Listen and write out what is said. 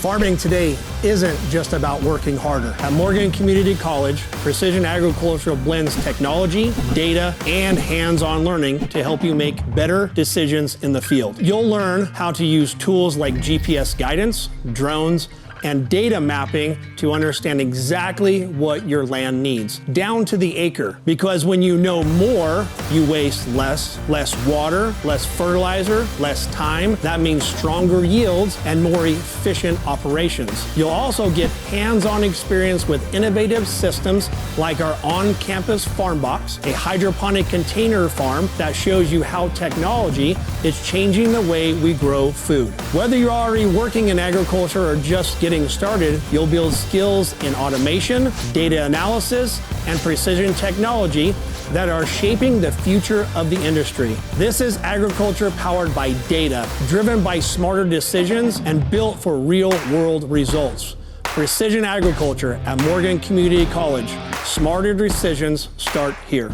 Farming today isn't just about working harder. At Morgan Community College, precision agriculture blends technology, data, and hands-on learning to help you make better decisions in the field. You'll learn how to use tools like GPS guidance, drones, and data mapping to understand exactly what your land needs, down to the acre. Because when you know more, you waste less water, less fertilizer, less time. That means stronger yields and more efficient operations. You'll also get hands-on experience with innovative systems like our on-campus farm box, a hydroponic container farm that shows you how technology is changing the way we grow food. Whether you're already working in agriculture or just getting started, you'll build skills in automation, data analysis, and precision technology that are shaping the future of the industry. This is agriculture powered by data, driven by smarter decisions, and built for real-world results. Precision agriculture at Morgan Community College. Smarter decisions start here.